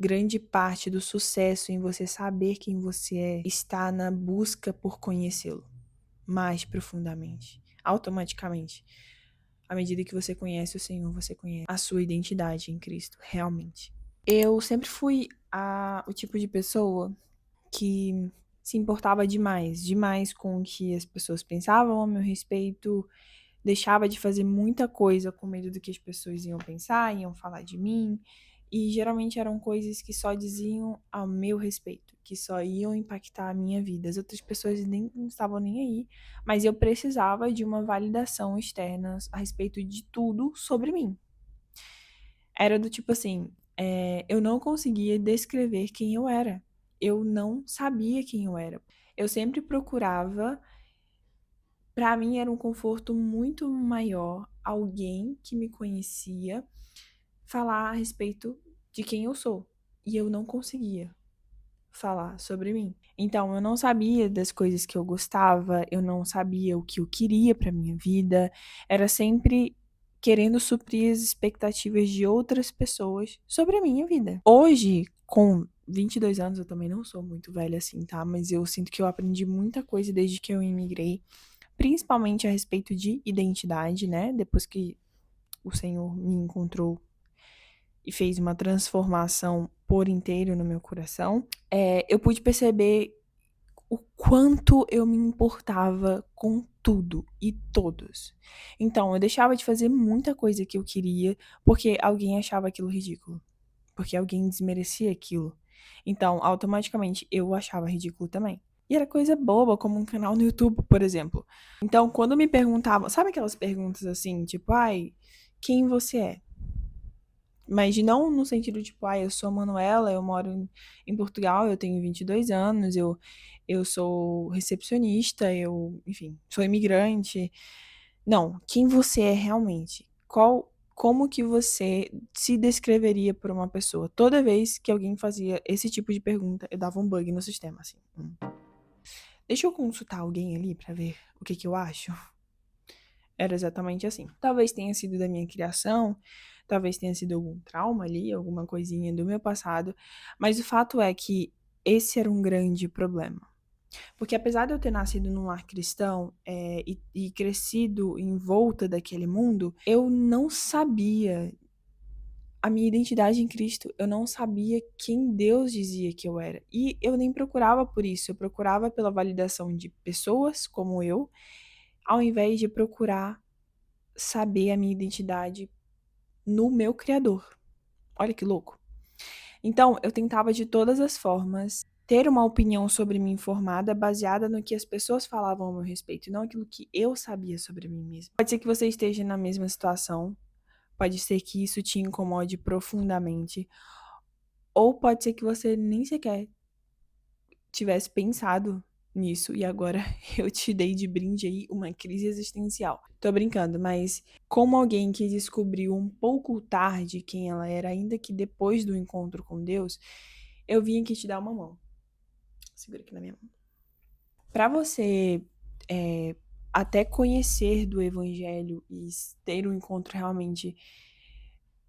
grande parte do sucesso em você saber quem você é está na busca por conhecê-lo mais profundamente, automaticamente. À medida que você conhece o Senhor, você conhece a sua identidade em Cristo, realmente. Eu sempre fui o tipo de pessoa que se importava demais com o que as pessoas pensavam a meu respeito, deixava de fazer muita coisa com medo do que as pessoas iam pensar, iam falar de mim, e geralmente eram coisas que só diziam a meu respeito, que só iam impactar a minha vida. As outras pessoas nem não estavam nem aí, mas eu precisava de uma validação externa a respeito de tudo sobre mim. Era do tipo assim, eu não conseguia descrever quem eu era. Eu não sabia quem eu era. Eu sempre procurava, pra mim era um conforto muito maior alguém que me conhecia falar a respeito de quem eu sou. E eu não conseguia falar sobre mim. Então, eu não sabia das coisas que eu gostava, eu não sabia o que eu queria pra minha vida. Era sempre querendo suprir as expectativas de outras pessoas sobre a minha vida. Hoje, com 22 anos, eu também não sou muito velha assim, tá? Mas eu sinto que eu aprendi muita coisa desde que eu imigrei, principalmente a respeito de identidade, né? Depois que o Senhor me encontrou e fez uma transformação por inteiro no meu coração, eu pude perceber o quanto eu me importava com tudo e todos. Então, eu deixava de fazer muita coisa que eu queria porque alguém achava aquilo ridículo, porque alguém desmerecia aquilo. Então, automaticamente, eu achava ridículo também. E era coisa boba, como um canal no YouTube, por exemplo. Então, quando me perguntavam, sabe aquelas perguntas assim, tipo, ai, quem você é? Mas não no sentido tipo, eu sou a Manuela, eu moro em Portugal, eu tenho 22 anos, eu sou recepcionista, enfim, sou imigrante. Não, quem você é realmente? Como que você se descreveria por uma pessoa? Toda vez que alguém fazia esse tipo de pergunta, eu dava um bug no sistema, assim. Deixa eu consultar alguém ali pra ver o que que eu acho. Era exatamente assim. Talvez tenha sido da minha criação, talvez tenha sido algum trauma ali, alguma coisinha do meu passado, mas o fato é que esse era um grande problema. Porque apesar de eu ter nascido num lar cristão, e crescido em volta daquele mundo, eu não sabia a minha identidade em Cristo, eu não sabia quem Deus dizia que eu era. E eu nem procurava por isso, eu procurava pela validação de pessoas como eu, ao invés de procurar saber a minha identidade no meu criador. Olha que louco. Então, eu tentava de todas as formas ter uma opinião sobre mim formada baseada no que as pessoas falavam a meu respeito, e não aquilo que eu sabia sobre mim mesma. Pode ser que você esteja na mesma situação, pode ser que isso te incomode profundamente, ou pode ser que você nem sequer tivesse pensado nisso e agora eu te dei de brinde aí uma crise existencial. Tô brincando, mas como alguém que descobriu um pouco tarde quem ela era, ainda que depois do encontro com Deus, eu vim aqui te dar uma mão. Segura aqui na minha mão. Pra você até conhecer do evangelho e ter um encontro realmente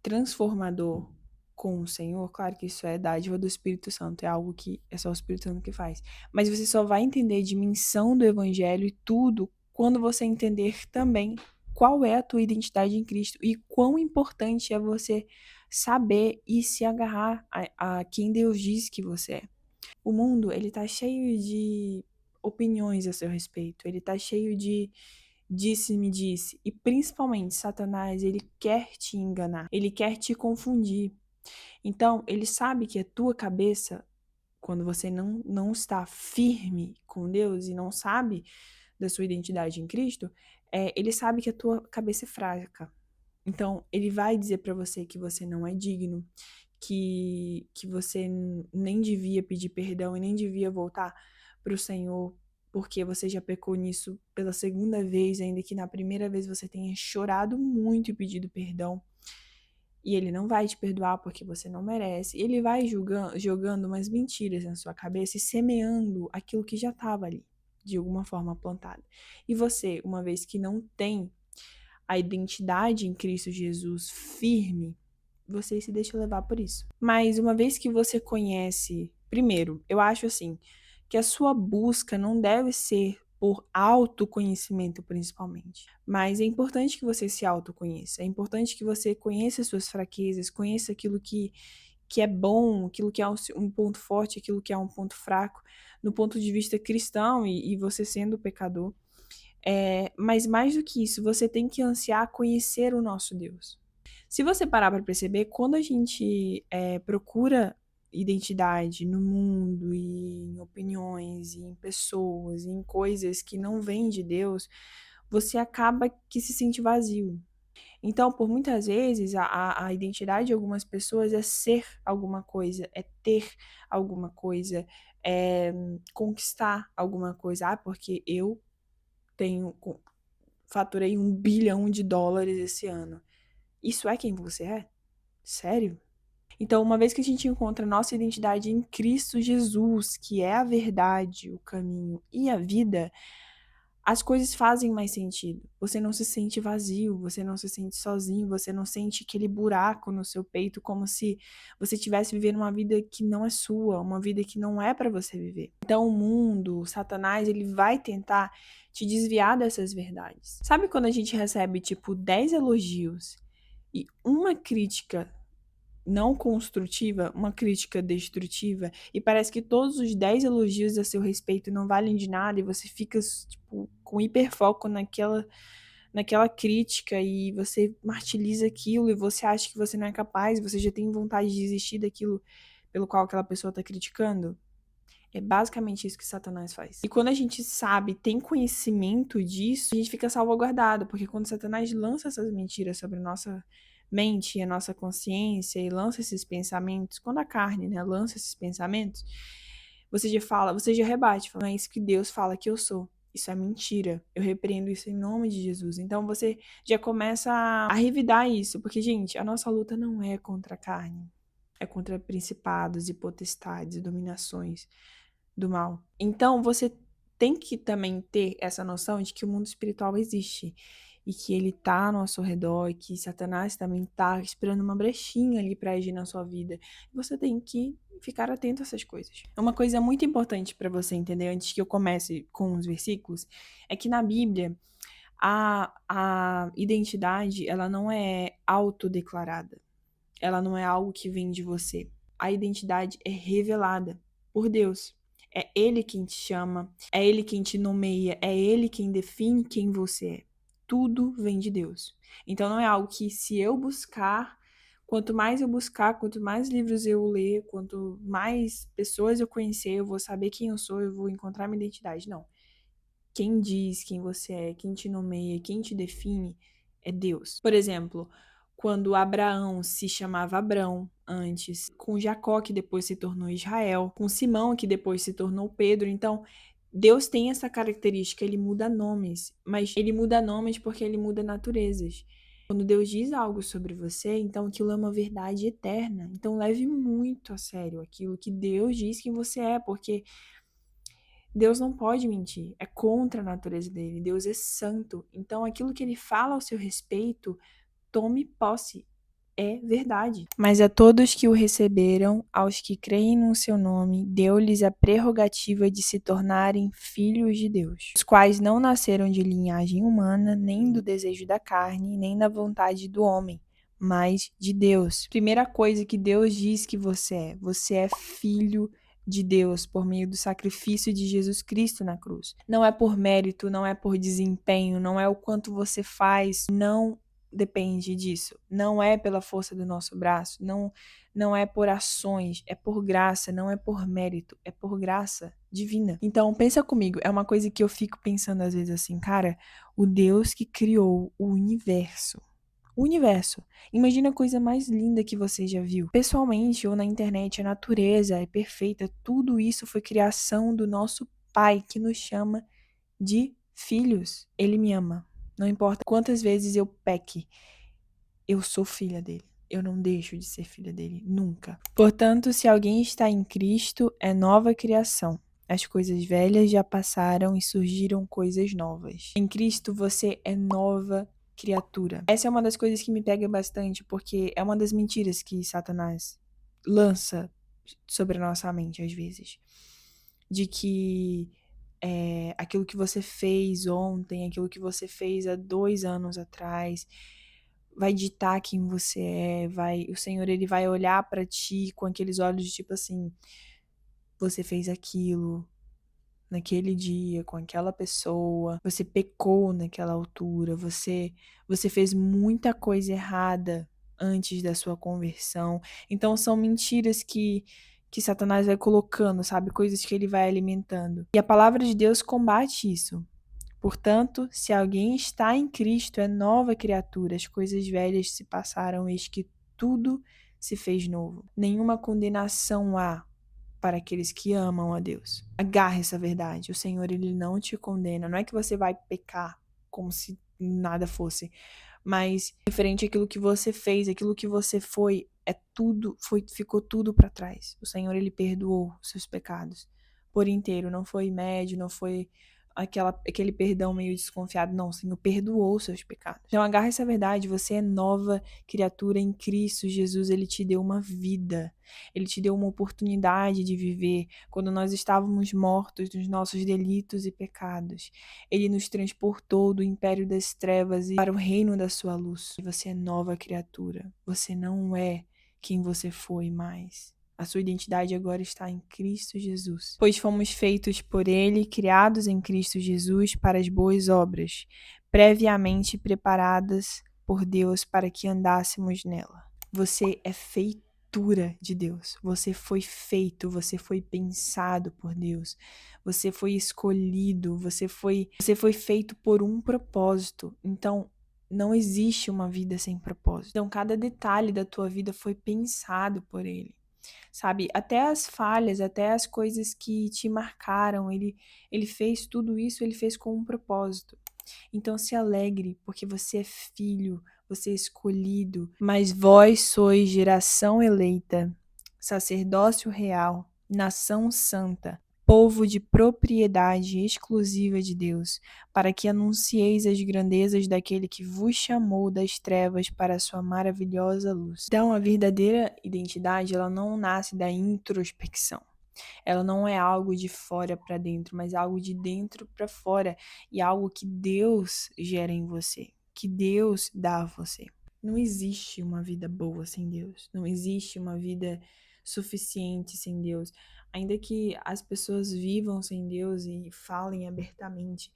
transformador com o Senhor, claro que isso é dádiva do Espírito Santo, é algo que é só o Espírito Santo que faz. Mas você só vai entender a dimensão do Evangelho e tudo quando você entender também qual é a tua identidade em Cristo e quão importante é você saber e se agarrar a quem Deus diz que você é. O mundo, ele tá cheio de opiniões a seu respeito, ele tá cheio de disse-me disse, e principalmente Satanás, ele quer te enganar, ele quer te confundir. Então, ele sabe que a tua cabeça, quando você não está firme com Deus e não sabe da sua identidade em Cristo, ele sabe que a tua cabeça é fraca. Então, ele vai dizer pra você que você não é digno, que você nem devia pedir perdão e nem devia voltar pro Senhor, porque você já pecou nisso pela segunda vez, ainda que na primeira vez você tenha chorado muito e pedido perdão. E ele não vai te perdoar porque você não merece. Ele vai jogando umas mentiras na sua cabeça e semeando aquilo que já estava ali, de alguma forma plantada. E você, uma vez que não tem a identidade em Cristo Jesus firme, você se deixa levar por isso. Mas uma vez que você conhece, primeiro, eu acho assim, que a sua busca não deve ser por autoconhecimento principalmente. Mas é importante que você se autoconheça. É importante que você conheça as suas fraquezas, conheça aquilo que é bom, aquilo que é um ponto forte, aquilo que é um ponto fraco, no ponto de vista cristão e você sendo pecador. Mas mais do que isso, você tem que ansiar conhecer o nosso Deus. Se você parar para perceber, quando a gente procura identidade no mundo, e em opiniões, e em pessoas, e em coisas que não vêm de Deus, você acaba que se sente vazio. Então, por muitas vezes, a identidade de algumas pessoas é ser alguma coisa, é ter alguma coisa, é conquistar alguma coisa. Ah, porque eu faturei US$ 1 bilhão esse ano. Isso é quem você é? Sério? Então, uma vez que a gente encontra nossa identidade em Cristo Jesus, que é a verdade, o caminho e a vida, as coisas fazem mais sentido. Você não se sente vazio, você não se sente sozinho, você não sente aquele buraco no seu peito como se você estivesse vivendo uma vida que não é sua, uma vida que não é para você viver. Então, o mundo, Satanás, ele vai tentar te desviar dessas verdades. Sabe quando a gente recebe tipo 10 elogios e uma crítica não construtiva, uma crítica destrutiva, e parece que todos os 10 elogios a seu respeito não valem de nada, e você fica, tipo, com hiperfoco naquela crítica, e você martiriza aquilo, e você acha que você não é capaz, você já tem vontade de desistir daquilo pelo qual aquela pessoa está criticando. É basicamente isso que Satanás faz. E quando a gente sabe, tem conhecimento disso, a gente fica salvaguardado, porque quando Satanás lança essas mentiras sobre a nossa mente e a nossa consciência e lança esses pensamentos, quando a carne, né, lança esses pensamentos, você já rebate, fala, não é isso que Deus fala que eu sou. Isso é mentira. Eu repreendo isso em nome de Jesus. Então você já começa a revidar isso, porque, gente, a nossa luta não é contra a carne, é contra principados e potestades e dominações do mal. Então, você tem que também ter essa noção de que o mundo espiritual existe e que ele tá ao nosso redor e que Satanás também tá esperando uma brechinha ali para agir na sua vida. Você tem que ficar atento a essas coisas. Uma coisa muito importante para você entender antes que eu comece com os versículos é que na Bíblia a identidade, ela não é autodeclarada. Ela não é algo que vem de você. A identidade é revelada por Deus. É Ele quem te chama, é Ele quem te nomeia, é Ele quem define quem você é. Tudo vem de Deus. Então não é algo que se eu buscar, quanto mais eu buscar, quanto mais livros eu ler, quanto mais pessoas eu conhecer, eu vou saber quem eu sou, eu vou encontrar minha identidade. Não. Quem diz quem você é, quem te nomeia, quem te define é Deus. Por exemplo, quando Abraão se chamava Abrão antes, com Jacó, que depois se tornou Israel, com Simão, que depois se tornou Pedro. Então, Deus tem essa característica, ele muda nomes, mas ele muda nomes porque ele muda naturezas. Quando Deus diz algo sobre você, então aquilo é uma verdade eterna. Então, leve muito a sério aquilo que Deus diz que você é, porque Deus não pode mentir, é contra a natureza dele. Deus é santo. Então, aquilo que ele fala ao seu respeito, tome posse. É verdade. Mas a todos que o receberam, aos que creem no seu nome, deu-lhes a prerrogativa de se tornarem filhos de Deus, os quais não nasceram de linhagem humana, nem do desejo da carne, nem da vontade do homem, mas de Deus. Primeira coisa que Deus diz que você é filho de Deus por meio do sacrifício de Jesus Cristo na cruz. Não é por mérito, não é por desempenho, não é o quanto você faz, não depende disso. Não é pela força do nosso braço, não é por ações, é por graça, não é por mérito, é por graça divina. Então, pensa comigo, é uma coisa que eu fico pensando às vezes assim, cara, o Deus que criou o universo. O universo. Imagina a coisa mais linda que você já viu. Pessoalmente ou na internet, a natureza é perfeita. Tudo isso foi criação do nosso Pai, que nos chama de filhos. Ele me ama. Não importa quantas vezes eu peque, eu sou filha dele. Eu não deixo de ser filha dele, nunca. Portanto, se alguém está em Cristo, é nova criação. As coisas velhas já passaram e surgiram coisas novas. Em Cristo você é nova criatura. Essa é uma das coisas que me pega bastante, porque é uma das mentiras que Satanás lança sobre a nossa mente, às vezes. De que aquilo que você fez ontem, aquilo que você fez há 2 anos atrás, vai ditar quem você é, o Senhor, ele vai olhar pra ti com aqueles olhos de tipo assim, você fez aquilo naquele dia, com aquela pessoa, você pecou naquela altura, você fez muita coisa errada antes da sua conversão. Então são mentiras que Satanás vai colocando, sabe? Coisas que ele vai alimentando. E a palavra de Deus combate isso. Portanto, se alguém está em Cristo, é nova criatura, as coisas velhas se passaram, eis que tudo se fez novo. Nenhuma condenação há para aqueles que amam a Deus. Agarre essa verdade. O Senhor, ele não te condena. Não é que você vai pecar como se nada fosse, mas referente àquilo que você fez, aquilo que você foi, ficou tudo para trás. O Senhor, ele perdoou os seus pecados por inteiro. Não foi médio, não foi aquele perdão meio desconfiado. Não, o Senhor perdoou os seus pecados. Então agarre essa verdade. Você é nova criatura em Cristo Jesus. Ele te deu uma vida. Ele te deu uma oportunidade de viver quando nós estávamos mortos dos nossos delitos e pecados. Ele nos transportou do império das trevas para o reino da sua luz. Você é nova criatura. Você não é quem você foi mais. A sua identidade agora está em Cristo Jesus. Pois fomos feitos por Ele, criados em Cristo Jesus para as boas obras, previamente preparadas por Deus para que andássemos nela. Você é feitura de Deus. Você foi feito, você foi pensado por Deus. Você foi escolhido, você foi feito por um propósito. Então, não existe uma vida sem propósito. Então, cada detalhe da tua vida foi pensado por Ele. Sabe, até as falhas, até as coisas que te marcaram, ele fez tudo isso, ele fez com um propósito. Então se alegre, porque você é filho, você é escolhido, mas vós sois geração eleita, sacerdócio real, nação santa, povo de propriedade exclusiva de Deus, para que anuncieis as grandezas daquele que vos chamou das trevas para a sua maravilhosa luz. Então, a verdadeira identidade, ela não nasce da introspecção. Ela não é algo de fora para dentro, mas algo de dentro para fora, e algo que Deus gera em você, que Deus dá a você. Não existe uma vida boa sem Deus. Não existe uma vida suficiente sem Deus. Ainda que as pessoas vivam sem Deus e falem abertamente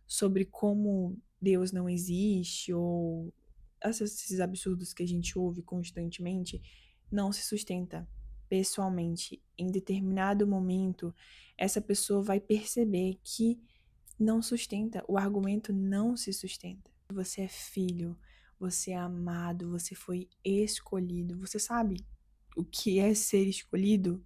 sobre como Deus não existe ou esses absurdos que a gente ouve constantemente, não se sustenta pessoalmente. Em determinado momento, essa pessoa vai perceber que não sustenta, o argumento não se sustenta. Você é filho, você é amado, você foi escolhido. Você sabe o que é ser escolhido?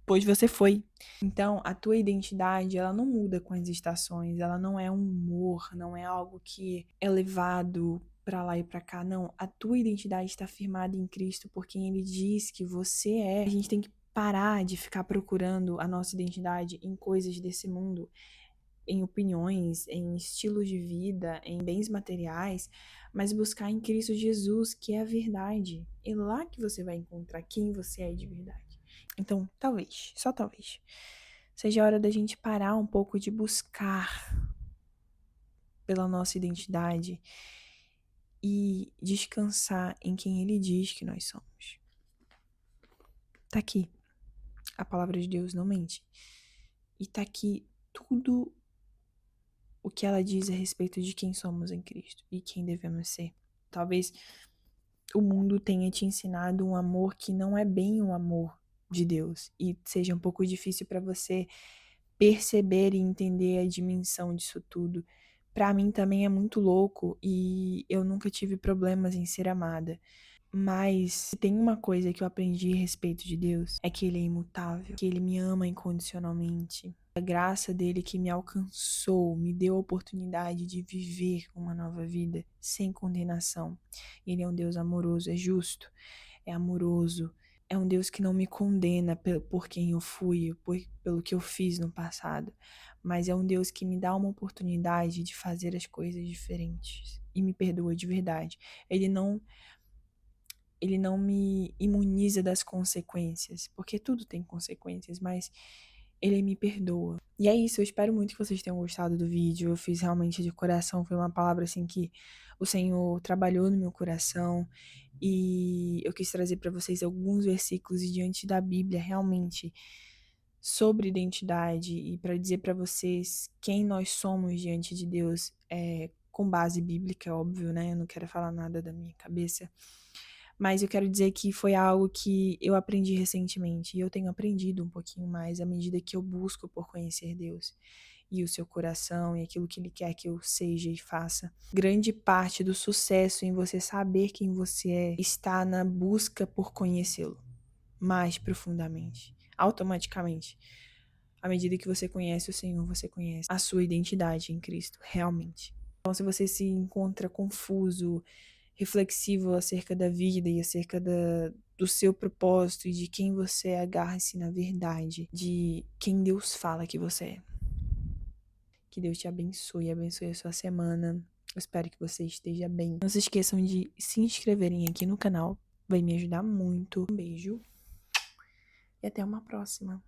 Pois você foi. Então, a tua identidade, ela não muda com as estações, ela não é um humor, não é algo que é levado pra lá e pra cá, não. A tua identidade está firmada em Cristo, porque Ele diz que você é. A gente tem que parar de ficar procurando a nossa identidade em coisas desse mundo, em opiniões, em estilos de vida, em bens materiais, mas buscar em Cristo Jesus, que é a verdade. É lá que você vai encontrar quem você é de verdade. Então, talvez, só talvez, seja a hora da gente parar um pouco de buscar pela nossa identidade e descansar em quem Ele diz que nós somos. Tá aqui. A palavra de Deus não mente. E tá aqui tudo o que ela diz a respeito de quem somos em Cristo e quem devemos ser. Talvez o mundo tenha te ensinado um amor que não é bem o amor de Deus e seja um pouco difícil para você perceber e entender a dimensão disso tudo. Para mim também é muito louco e eu nunca tive problemas em ser amada. Mas se tem uma coisa que eu aprendi a respeito de Deus, é que Ele é imutável, que Ele me ama incondicionalmente. A graça dele que me alcançou, me deu a oportunidade de viver uma nova vida sem condenação. Ele é um Deus amoroso, é justo, é amoroso. É um Deus que não me condena por quem eu fui, pelo que eu fiz no passado. Mas é um Deus que me dá uma oportunidade de fazer as coisas diferentes. e me perdoa de verdade. Ele não me imuniza das consequências, porque tudo tem consequências, mas ele me perdoa. E é isso, eu espero muito que vocês tenham gostado do vídeo. Eu fiz realmente de coração, foi uma palavra assim que o Senhor trabalhou no meu coração e eu quis trazer para vocês alguns versículos diante da Bíblia, realmente sobre identidade e para dizer para vocês quem nós somos diante de Deus, com base bíblica, óbvio, né? Eu não quero falar nada da minha cabeça. Mas eu quero dizer que foi algo que eu aprendi recentemente e eu tenho aprendido um pouquinho mais à medida que eu busco por conhecer Deus e o seu coração e aquilo que Ele quer que eu seja e faça. Grande parte do sucesso em você saber quem você é está na busca por conhecê-lo mais profundamente, automaticamente. À medida que você conhece o Senhor, você conhece a sua identidade em Cristo, realmente. Então, se você se encontra confuso, reflexivo acerca da vida e acerca do seu propósito e de quem você é, agarre-se na verdade, de quem Deus fala que você é. Que Deus te abençoe, abençoe a sua semana. Eu espero que você esteja bem. Não se esqueçam de se inscreverem aqui no canal, vai me ajudar muito. Um beijo e até uma próxima.